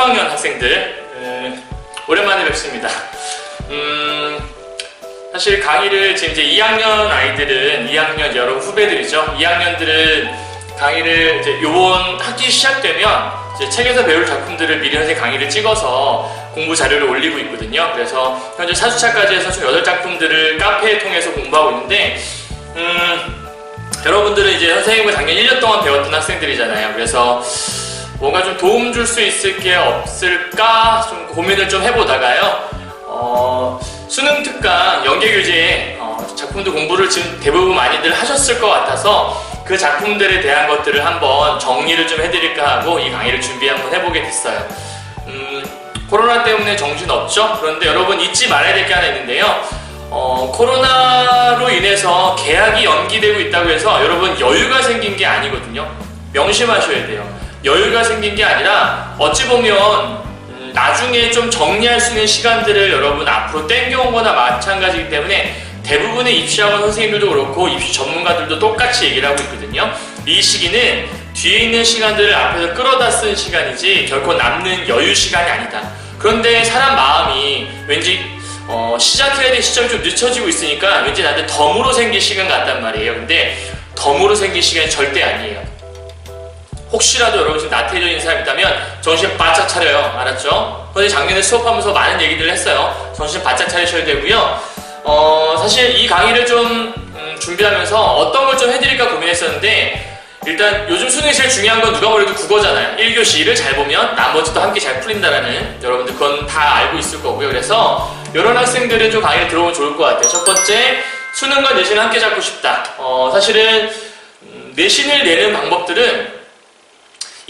고학년 학생들 오랜만에 뵙습니다. 사실 강의를 지금 이제 2학년 아이들은 2학년 여러분 후배들이죠. 2학년들은 강의를 이제 요번 학기 시작되면 이제 책에서 배울 작품들을 미리 선생님 강의를 찍어서 공부 자료를 올리고 있거든요. 그래서 현재 4주차까지 해서 총 8작품들을 카페를 통해서 공부하고 있는데 여러분들은 이제 선생님과 작년 1년 동안 배웠던 학생들이잖아요. 그래서 뭔가 좀 도움 줄 수 있을 게 없을까 좀 고민을 좀 해보다가요. 수능 특강 연계교재 작품들 공부를 지금 대부분 많이들 하셨을 것 같아서 그 작품들에 대한 것들을 한번 정리를 좀 해드릴까 하고 이 강의를 준비 한번 해보게 됐어요. 코로나 때문에 정신없죠? 그런데 여러분 잊지 말아야 될 게 하나 있는데요. 코로나로 인해서 개학이 연기되고 있다고 해서 여러분 여유가 생긴 게 아니거든요. 명심하셔야 돼요. 여유가 생긴 게 아니라 어찌 보면 나중에 좀 정리할 수 있는 시간들을 여러분 앞으로 땡겨온 거나 마찬가지이기 때문에 대부분의 입시학원 선생님들도 그렇고 입시 전문가들도 똑같이 얘기를 하고 있거든요. 이 시기는 뒤에 있는 시간들을 앞에서 끌어다 쓴 시간이지 결코 남는 여유 시간이 아니다. 그런데 사람 마음이 왠지 시작해야 될 시점이 좀 늦춰지고 있으니까 왠지 나한테 덤으로 생길 시간 같단 말이에요. 근데 덤으로 생길 시간이 절대 아니에요. 혹시라도 여러분 지금 나태해져 있는 사람 있다면 정신 바짝 차려요. 알았죠? 선생님 작년에 수업하면서 많은 얘기들을 했어요. 정신 바짝 차리셔야 되고요. 사실 이 강의를 좀 준비하면서 어떤 걸 좀 해드릴까 고민했었는데 일단 요즘 수능이 제일 중요한 건 누가 뭐래도 국어잖아요. 1교시를 잘 보면 나머지도 함께 잘 풀린다라는 여러분들 그건 다 알고 있을 거고요. 그래서 이런 학생들은 좀 강의를 들어보면 좋을 것 같아요. 첫 번째, 수능과 내신을 함께 잡고 싶다. 사실은 내신을 내는 방법들은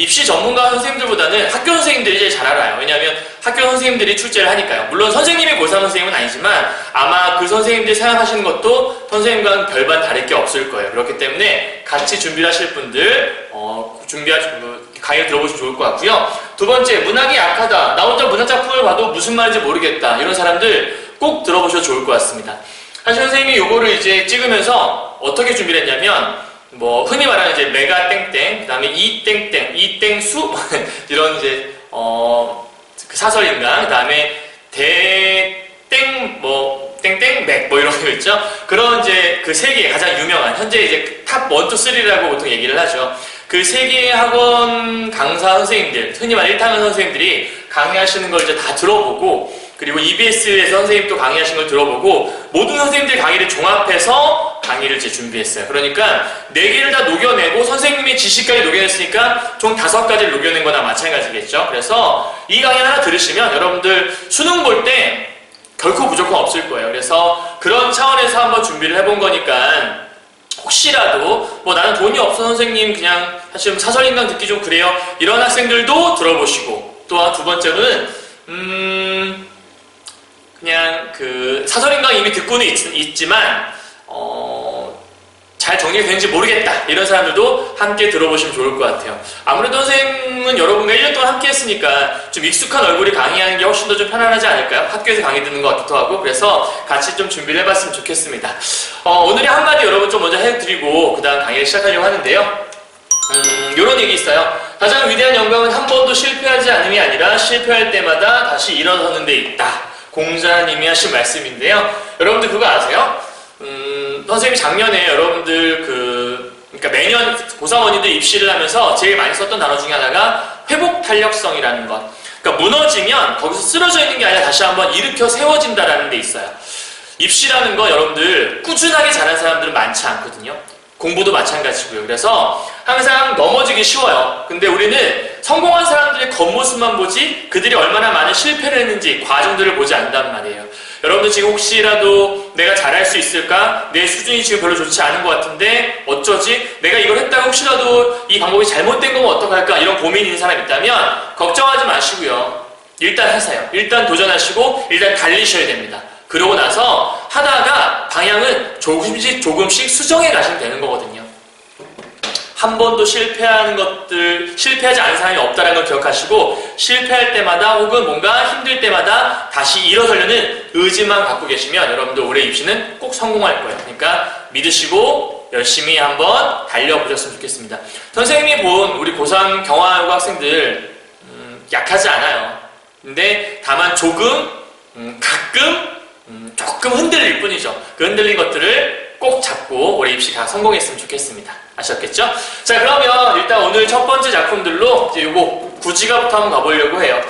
입시 전문가 선생님들보다는 학교 선생님들이 제일 잘 알아요. 왜냐하면 학교 선생님들이 출제를 하니까요. 물론 선생님이 고3 선생님은 아니지만 아마 그 선생님들이 사용하시는 것도 선생님과는 별반 다를 게 없을 거예요. 그렇기 때문에 같이 준비를 하실 분들 강의를 들어보시면 좋을 것 같고요. 두 번째, 문학이 약하다. 나 혼자 문학작품을 봐도 무슨 말인지 모르겠다. 이런 사람들 꼭 들어보셔도 좋을 것 같습니다. 사실 선생님이 요거를 이제 찍으면서 어떻게 준비를 했냐면 흔히 말하는 이제 메가 땡땡, 그 다음에 이 땡땡, 이 땡수 이런 이제 그 사설인강, 그 다음에 대땡 땡땡 맥 이런 거 있죠. 그런 이제 그 세 개 가장 유명한 현재 이제 탑 1, 2, 3라고 보통 얘기를 하죠. 그 세 개의 학원 강사 선생님들, 흔히 말하는 1학년 선생님들이 강의하시는 걸 이제 다 들어보고 그리고 EBS에서 선생님 또 강의하신 걸 들어보고 모든 선생님들 강의를 종합해서 강의를 이제 준비했어요. 그러니까 4개를 다 녹여내고 선생님의 지식까지 녹여냈으니까 총 5가지를 녹여낸 거나 마찬가지겠죠. 그래서 이 강의 하나 들으시면 여러분들 수능 볼 때 결코 무조건 없을 거예요. 그래서 그런 차원에서 한번 준비를 해본 거니까 혹시라도 나는 돈이 없어 선생님 그냥 사실 사설인강 듣기 좀 그래요. 이런 학생들도 들어보시고 또한 두 번째로는 그냥 그 사설인강 이미 듣고는 있지만 잘 정리가 되는지 모르겠다 이런 사람들도 함께 들어보시면 좋을 것 같아요. 아무래도 선생님은 여러분과 1년 동안 함께 했으니까 좀 익숙한 얼굴이 강의하는 게 훨씬 더 좀 편안하지 않을까요? 학교에서 강의 듣는 것 같기도 하고 그래서 같이 좀 준비를 해봤으면 좋겠습니다. 오늘의 한마디 여러분 좀 먼저 해드리고 그 다음 강의를 시작하려고 하는데요. 요런 얘기 있어요. 가장 위대한 영광은 한 번도 실패하지 않음이 아니라 실패할 때마다 다시 일어서는 데 있다. 공자님이 하신 말씀인데요. 여러분들 그거 아세요? 선생님이 작년에 여러분들 그러니까 매년 고3원이들 입시를 하면서 제일 많이 썼던 단어 중에 하나가 회복 탄력성이라는 것. 그러니까 무너지면 거기서 쓰러져 있는 게 아니라 다시 한번 일으켜 세워진다라는 데 있어요. 입시라는 거 여러분들 꾸준하게 잘하는 사람들은 많지 않거든요. 공부도 마찬가지고요. 그래서 항상 넘어지기 쉬워요. 근데 우리는 성공한 사람들의 겉모습만 보지 그들이 얼마나 많은 실패를 했는지 과정들을 보지 않는단 말이에요. 여러분들 지금 혹시라도 내가 잘할 수 있을까? 내 수준이 지금 별로 좋지 않은 것 같은데 어쩌지? 내가 이걸 했다가 혹시라도 이 방법이 잘못된 거면 어떡할까? 이런 고민이 있는 사람 있다면 걱정하지 마시고요. 일단 하세요. 일단 도전하시고 일단 달리셔야 됩니다. 그러고 나서 하다가 방향은 조금씩 수정해 가시면 되는 거거든요. 한 번도 실패하지 않은 사람이 없다는 걸 기억하시고 실패할 때마다 혹은 뭔가 힘들 때마다 다시 일어서려는 의지만 갖고 계시면 여러분들 올해 입시는 꼭 성공할 거예요. 그러니까 믿으시고 열심히 한번 달려보셨으면 좋겠습니다. 선생님이 본 우리 고3 경화여고 학생들 약하지 않아요. 근데 다만 조금 가끔 조금 흔들릴 뿐이죠. 그 흔들린 것들을 꼭 잡고 올해 입시 다 성공했으면 좋겠습니다. 아셨겠죠? 자, 그러면 일단 오늘 첫 번째 작품들로 이제 요거 구지가부터 한번 가보려고 해요.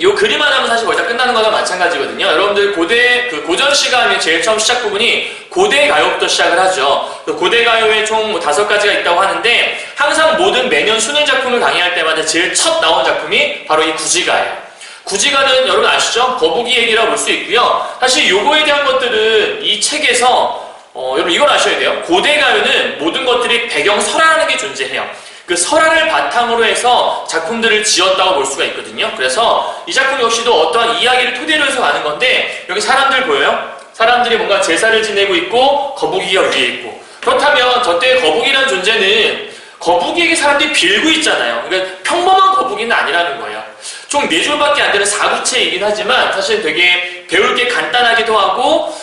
요 그림 하나면 사실 거의 다 끝나는 거나 마찬가지거든요. 여러분들 고전 시가 하면 제일 처음 시작 부분이 고대 가요부터 시작을 하죠. 고대 가요에 총 5가지가 있다고 하는데 항상 매년 수능 작품을 강의할 때마다 제일 첫 나온 작품이 바로 이 구지가예요. 구지가는 여러분 아시죠? 거북이 얘기라고 볼 수 있고요. 사실 요거에 대한 것들은 이 책에서 여러분 이걸 아셔야 돼요. 고대 가요는 모든 것들이 배경 설화라는 게 존재해요. 그 설화를 바탕으로 해서 작품들을 지었다고 볼 수가 있거든요. 그래서 이 작품 역시도 어떠한 이야기를 토대로 해서 가는 건데 여기 사람들 보여요? 사람들이 뭔가 제사를 지내고 있고 거북이가 위에 있고 그렇다면 저때 거북이라는 존재는 거북이에게 사람들이 빌고 있잖아요. 그러니까 평범한 거북이는 아니라는 거예요. 총 4줄밖에 안 되는 사구체이긴 하지만 사실 되게 배울 게 간단하기도 하고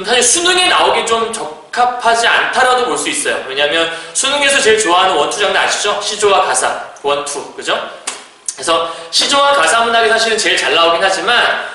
사실 수능에 나오기 좀 적합하지 않다라도 볼 수 있어요. 왜냐하면 수능에서 제일 좋아하는 원투 장르 아시죠? 시조와 가사, 원투, 그죠? 그래서 시조와 가사 문학이 사실은 제일 잘 나오긴 하지만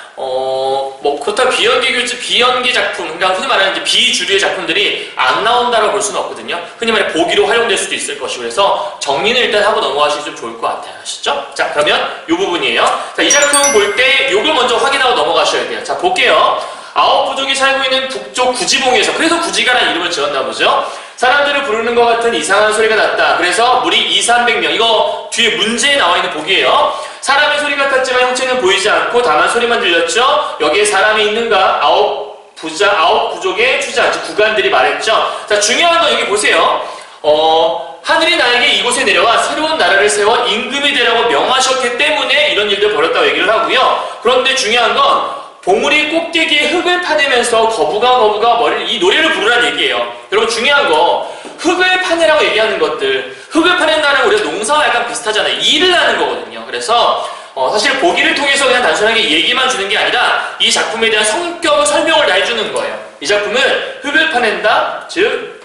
그렇다고 비연기 작품, 그러니까 흔히 말하는 이제 비주류의 작품들이 안 나온다라고 볼 수는 없거든요. 흔히 말해 보기로 활용될 수도 있을 것이고 그래서 정리는 일단 하고 넘어가시기 좀 좋을 것 같아요. 아시죠? 자, 그러면 이 부분이에요. 자, 이 작품 볼 때 요걸 먼저 확인하고 넘어가셔야 돼요. 자, 볼게요. 9부족이 살고 있는 북쪽 구지봉에서, 그래서 구지가라는 이름을 지었나 보죠. 사람들을 부르는 것 같은 이상한 소리가 났다. 그래서 무리 200~300명. 이거 뒤에 문제에 나와 있는 복이에요. 사람의 소리 같았지만 형체는 보이지 않고 다만 소리만 들렸죠. 여기에 사람이 있는가? 9부족의 추장, 즉 구간들이 말했죠. 자, 중요한 건 여기 보세요. 하늘이 나에게 이곳에 내려와 새로운 나라를 세워 임금이 되라고 명하셨기 때문에 이런 일들 벌였다고 얘기를 하고요. 그런데 중요한 건 봉우리 꼭대기에 흙을 파내면서 거부가 머리를 이 노래를 부르라는 얘기예요. 여러분 중요한 거 흙을 파내라고 얘기하는 것들, 흙을 파낸다는 우리가 농사와 약간 비슷하잖아요. 일을 하는 거거든요. 그래서 사실 보기를 통해서 그냥 단순하게 얘기만 주는 게 아니라 이 작품에 대한 성격을 설명을 다 해주는 거예요. 이 작품은 흙을 파낸다, 즉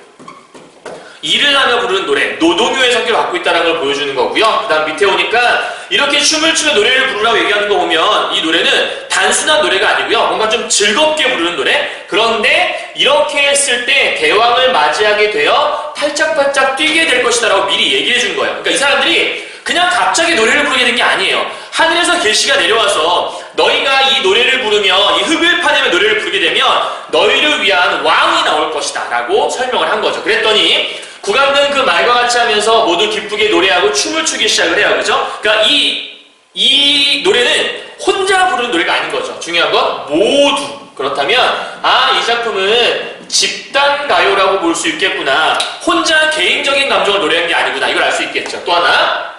일을 하며 부르는 노래, 노동요의 성격을 갖고 있다는 걸 보여주는 거고요. 그 다음 밑에 오니까 이렇게 춤을 추며 노래를 부르라고 얘기하는 거 보면 이 노래는 단순한 노래가 아니고요. 뭔가 좀 즐겁게 부르는 노래. 그런데 이렇게 했을 때 대왕을 맞이하게 되어 팔짝팔짝 뛰게 될 것이다 라고 미리 얘기해 준 거예요. 그러니까 이 사람들이 그냥 갑자기 노래를 부르게 된 게 아니에요. 하늘에서 계시가 내려와서 너희가 이 노래를 부르며 이 흙을 파내며 노래를 부르게 되면 너희를 위한 왕이 나올 것이다 라고 설명을 한 거죠. 그랬더니 국왕들은 그 말과 같이 하면서 모두 기쁘게 노래하고 춤을 추기 시작을 해요. 그죠? 그러니까 이 노래는 혼자 부르는 노래가 아닌 거죠. 중요한 건 모두. 그렇다면 이 작품은 집단 가요라고 볼 수 있겠구나. 혼자 개인적인 감정을 노래한 게 아니구나. 이걸 알 수 있겠죠. 또 하나,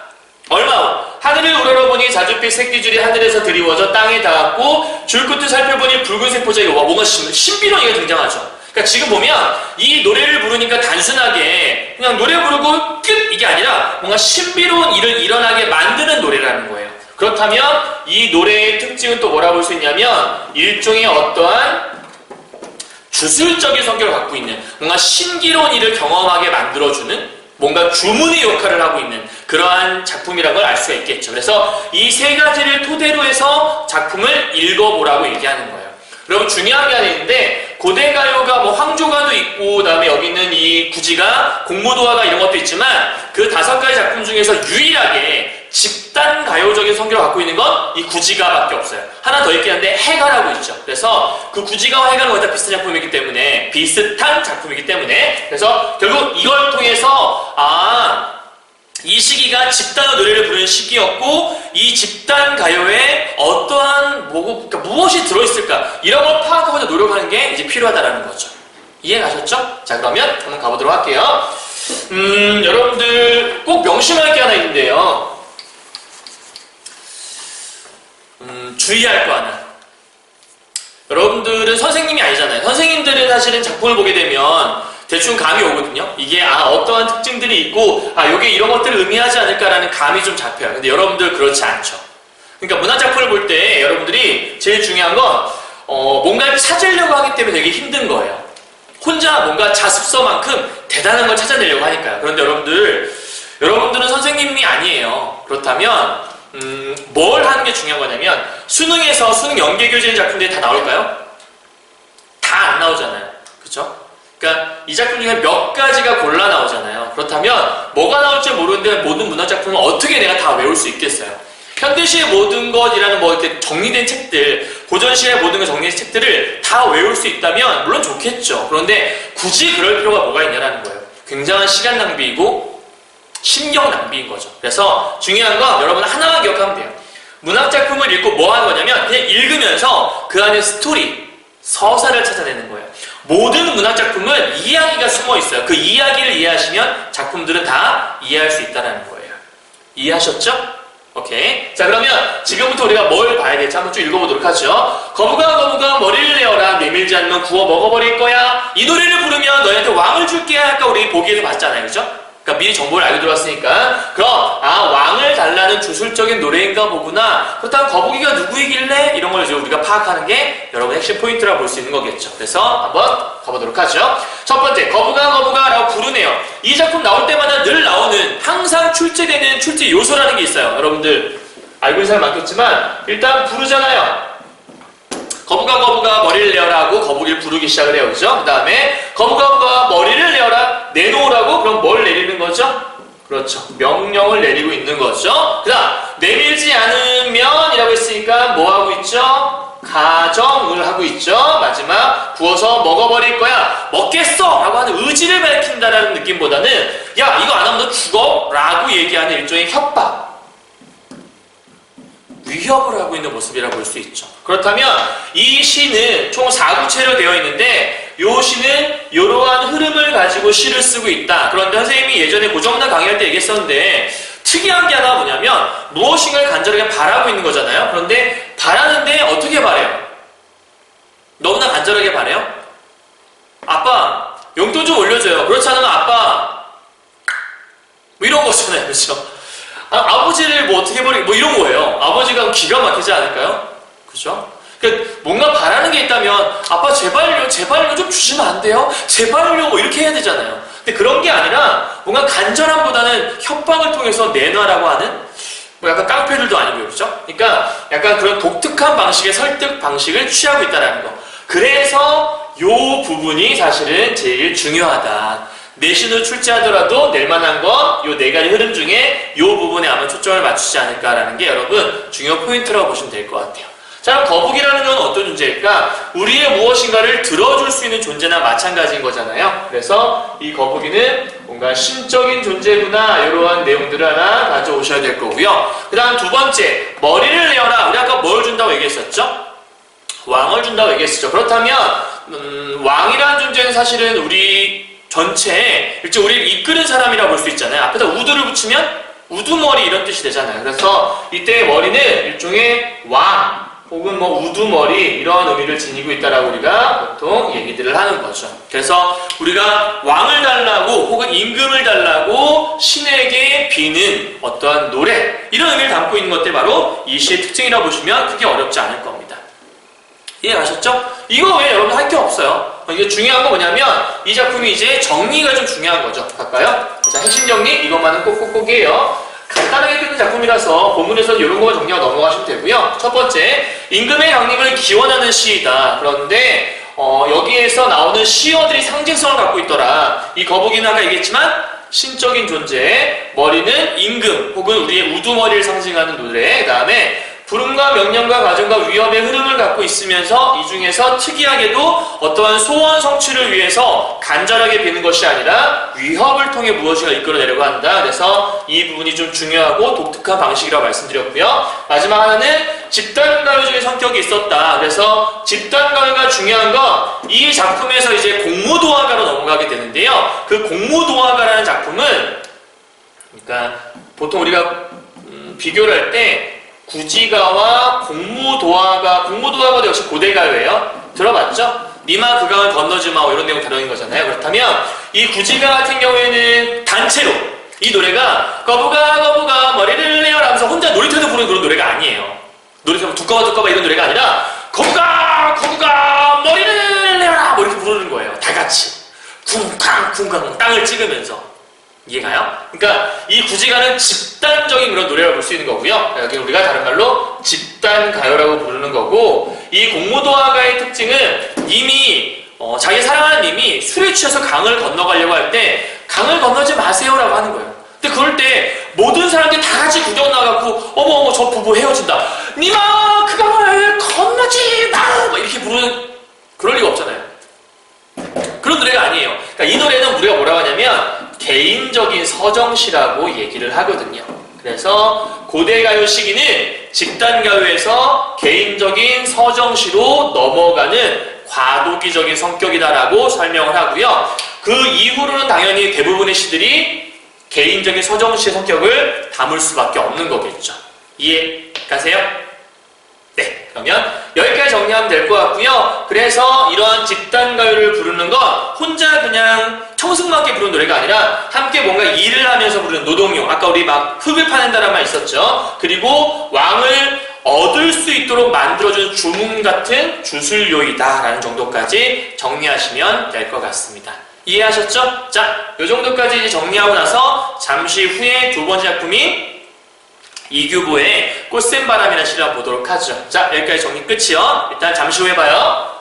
얼마 후 하늘을 우러러보니 자줏빛 새끼줄이 하늘에서 드리워져 땅에 닿았고 줄 끝을 살펴보니 붉은색 포자기 뭔가 신비로운 얘기가 등장하죠. 그러니까 지금 보면 이 노래를 부르니까 단순하게 그냥 노래 부르고 끝! 이게 아니라 뭔가 신비로운 일을 일어나게 만드는 노래라는 거예요. 그렇다면 이 노래의 특징은 또 뭐라고 볼 수 있냐면 일종의 어떠한 주술적인 성격을 갖고 있는 뭔가 신기로운 일을 경험하게 만들어주는 뭔가 주문의 역할을 하고 있는 그러한 작품이라는 걸 알 수가 있겠죠. 그래서 이 3가지를 토대로 해서 작품을 읽어보라고 얘기하는 거예요. 여러분 중요한 게 하나 있는데 고대가요가 황조가도 있고 그다음에 여기 있는 이 구지가 공무도화가 이런 것도 있지만 그 5가지 작품 중에서 유일하게 집단 가요적인 성격을 갖고 있는 건 이 구지가밖에 없어요. 하나 더 있긴 한데 해가라고 있죠. 그래서 그 구지가와 해가는 거의 다 비슷한 작품이기 때문에 그래서 결국 이걸 통해서 이 시기가 집단으로 노래를 부르는 시기였고 이 집단 가요에 어떠한 그러니까 무엇이 들어있을까 이런 걸 파악하고자 노력하는 게 이제 필요하다라는 거죠. 이해가셨죠? 자, 그러면 한번 가보도록 할게요. 여러분들 꼭 명심할 게 하나 있는데요. 주의할 거 하나. 여러분들은 선생님이 아니잖아요. 선생님들은 사실은 작품을 보게 되면 대충 감이 오거든요. 이게 어떠한 특징들이 있고 이게 이런 것들을 의미하지 않을까라는 감이 좀 잡혀요. 근데 여러분들 그렇지 않죠. 그러니까 문화작품을 볼 때 여러분들이 제일 중요한 건 뭔가를 찾으려고 하기 때문에 되게 힘든 거예요. 혼자 뭔가 자습서만큼 대단한 걸 찾아내려고 하니까요. 그런데 여러분들 여러분들은 선생님이 아니에요. 그렇다면 뭘 하는 게 중요한 거냐면 수능에서 수능 연계교재인 작품들이 다 나올까요? 다 안 나오잖아요. 그쵸? 그러니까 이 작품 중에 몇 가지가 골라 나오잖아요. 그렇다면 뭐가 나올지 모르는데 모든 문학작품을 어떻게 내가 다 외울 수 있겠어요? 현대시의 모든 것이라는 뭐 이렇게 정리된 책들, 고전시의 모든 것 정리된 책들을 다 외울 수 있다면 물론 좋겠죠. 그런데 굳이 그럴 필요가 뭐가 있냐라는 거예요. 굉장한 시간 낭비이고 신경 낭비인 거죠. 그래서 중요한 건 여러분 하나만 기억하면 돼요. 문학작품을 읽고 뭐 하는 거냐면 그냥 읽으면서 그 안에 스토리, 서사를 찾아내는 거예요. 모든 문학작품은 이야기가 숨어 있어요. 그 이야기를 이해하시면 작품들은 다 이해할 수 있다는 거예요. 이해하셨죠? 오케이. 자, 그러면 지금부터 우리가 뭘 봐야 될지 한번 쭉 읽어보도록 하죠. 거북아 머리를 내어라. 내밀지 않으면 구워 먹어버릴 거야. 이 노래를 부르면 너희한테 왕을 줄게. 아까 우리 보기에서 봤잖아요. 그죠? 그러니까 미리 정보를 알고 들어왔으니까 그럼 왕을 달라는 주술적인 노래인가 보구나. 그렇다면 거북이가 누구이길래? 이런 걸 이제 우리가 파악하는 게 여러분의 핵심 포인트라고 볼 수 있는 거겠죠. 그래서 한번 가보도록 하죠. 첫 번째, 거북아라고 부르네요. 이 작품 나올 때마다 늘 나오는 항상 출제되는 출제 요소라는 게 있어요. 여러분들 알고 있는 사람 많겠지만 일단 부르잖아요. 거북아 머리를 내어라 하고 거북이를 부르기 시작을 해요. 그죠? 그 다음에 거북아 머리를 내어라 내놓으라고 그럼 뭘 내리는 거죠? 그렇죠. 명령을 내리고 있는 거죠. 그 다음 내밀지 않으면 이라고 했으니까 뭐 하고 있죠? 가정을 하고 있죠. 마지막 구워서 먹어버릴 거야. 먹겠어! 라고 하는 의지를 밝힌다라는 느낌보다는 야 이거 안 하면 너 죽어! 라고 얘기하는 일종의 협박, 위협을 하고 있는 모습이라고 볼 수 있죠. 그렇다면 이 시는 총 4구체로 되어 있는데 이 시는 이러한 흐름을 가지고 시를 쓰고 있다. 그런데 선생님이 예전에 고전문학 강의할 때 얘기했었는데 특이한 게 하나 뭐냐면 무엇인가를 간절하게 바라고 있는 거잖아요. 그런데 바라는데 어떻게 바래요? 너무나 간절하게 바래요? 아빠 용돈 좀 올려줘요. 그렇지 않으면 아빠 뭐 이런 거잖아요. 그렇죠? 아버지를 뭐 어떻게 버리고 뭐 이런 거예요. 아버지가 기가 막히지 않을까요? 그죠? 그러니까 뭔가 바라는 게 있다면 아빠 제발요 좀 주시면 안 돼요? 제발요 뭐 이렇게 해야 되잖아요. 근데 그런 게 아니라 뭔가 간절함보다는 협박을 통해서 내놔라고 하는 뭐 약간 깡패들도 아니고요. 그죠? 그러니까 약간 그런 독특한 방식의 설득 방식을 취하고 있다는 거. 그래서 요 부분이 사실은 제일 중요하다. 내신을 출제하더라도 낼만한 건 요 네 가지 흐름 중에 요 부분에 아마 초점을 맞추지 않을까라는 게 여러분 중요 포인트라고 보시면 될 것 같아요. 자, 그럼 거북이라는 건 어떤 존재일까? 우리의 무엇인가를 들어줄 수 있는 존재나 마찬가지인 거잖아요. 그래서 이 거북이는 뭔가 신적인 존재구나 이러한 내용들을 하나 가져오셔야 될 거고요. 그 다음 두 번째, 머리를 내어라. 우리 아까 뭘 준다고 얘기했었죠? 왕을 준다고 얘기했었죠. 그렇다면 왕이라는 존재는 사실은 우리 전체에 일종 우리를 이끄는 사람이라고 볼 수 있잖아요. 앞에다 우두를 붙이면 우두머리 이런 뜻이 되잖아요. 그래서 이때의 머리는 일종의 왕 혹은 뭐 우두머리 이런 의미를 지니고 있다라고 우리가 보통 얘기들을 하는 거죠. 그래서 우리가 왕을 달라고 혹은 임금을 달라고 신에게 비는 어떠한 노래 이런 의미를 담고 있는 것들이 바로 이 시의 특징이라고 보시면 크게 어렵지 않을 겁니다. 이해가셨죠? 이거 외에 여러분 할 게 없어요. 이게 중요한 건 뭐냐면 이 작품이 이제 정리가 좀 중요한 거죠. 갈까요? 자, 핵심 정리 이것만은 꼭꼭꼭이에요. 간단하게 끝는 작품이라서 본문에서는 이런 거만 정리하고 넘어가시면 되고요. 첫 번째, 임금의 강림을 기원하는 시이다. 그런데 여기에서 나오는 시어들이 상징성을 갖고 있더라. 이 거북이는 아까 얘기했지만 신적인 존재, 머리는 임금 혹은 우리의 우두머리를 상징하는 노래, 그 다음에 부름과 명령과 가정과 위협의 흐름을 갖고 있으면서 이 중에서 특이하게도 어떠한 소원 성취를 위해서 간절하게 비는 것이 아니라 위협을 통해 무엇인가 이끌어내려고 한다. 그래서 이 부분이 좀 중요하고 독특한 방식이라고 말씀드렸고요. 마지막 하나는 집단가요적인 성격이 있었다. 그래서 집단가요가 중요한 건 이 작품에서 이제 공무도화가로 넘어가게 되는데요. 그 공무도화가라는 작품은 그러니까 보통 우리가 비교를 할 때 구지가와 공무도화가도 역시 고대가요예요. 들어봤죠? 니마 그 강을 건너지 마 이런 내용 다루는 거잖아요. 그렇다면 이 구지가 같은 경우에는 단체로 이 노래가 거북아 머리를 내어라 하면서 혼자 놀이터에서 부르는 그런 노래가 아니에요. 놀이터 두꺼워 이런 노래가 아니라 거북아 머리를 내어라 뭐 이렇게 부르는 거예요. 다 같이 쿵쾅 땅을 찍으면서 이해가요? 그러니까 이 구지가는 집단적인 그런 노래를 볼 수 있는 거고요. 여기 우리가 다른 말로 집단가요라고 부르는 거고, 이 공무도화가의 특징은 이미 자기 사랑하는 님이 술에 취해서 강을 건너가려고 할 때 강을 건너지 마세요라고 하는 거예요. 근데 그럴 때 모든 사람들이 다 같이 구경 나가고 어머 저 부부 헤어진다. 님아 그 강을 건너지 마! 막 이렇게 부르는 그럴 리가 없잖아요. 그런 노래가 아니에요. 그러니까 이 노래는 우리가 뭐라고 하냐면 개인적인 서정시라고 얘기를 하거든요. 그래서 고대가요 시기는 집단가요에서 개인적인 서정시로 넘어가는 과도기적인 성격이다라고 설명을 하고요. 그 이후로는 당연히 대부분의 시들이 개인적인 서정시의 성격을 담을 수밖에 없는 거겠죠. 이해 가세요? 네, 그러면 여기까지 정리하면 될 것 같고요. 그래서 이러한 집단가요를 부르는 건 혼자 그냥 청승맞게 부르는 노래가 아니라 함께 뭔가 일을 하면서 부르는 노동요. 아까 우리 막 흙을 파낸다는 말 있었죠. 그리고 왕을 얻을 수 있도록 만들어준 주문 같은 주술요이다라는 정도까지 정리하시면 될 것 같습니다. 이해하셨죠? 자, 요 정도까지 이제 정리하고 나서 잠시 후에 두 번째 작품인 이규보의 꽃샘바람이라는 시를 한번 보도록 하죠. 자, 여기까지 정리 끝이요. 일단 잠시 후에 봐요.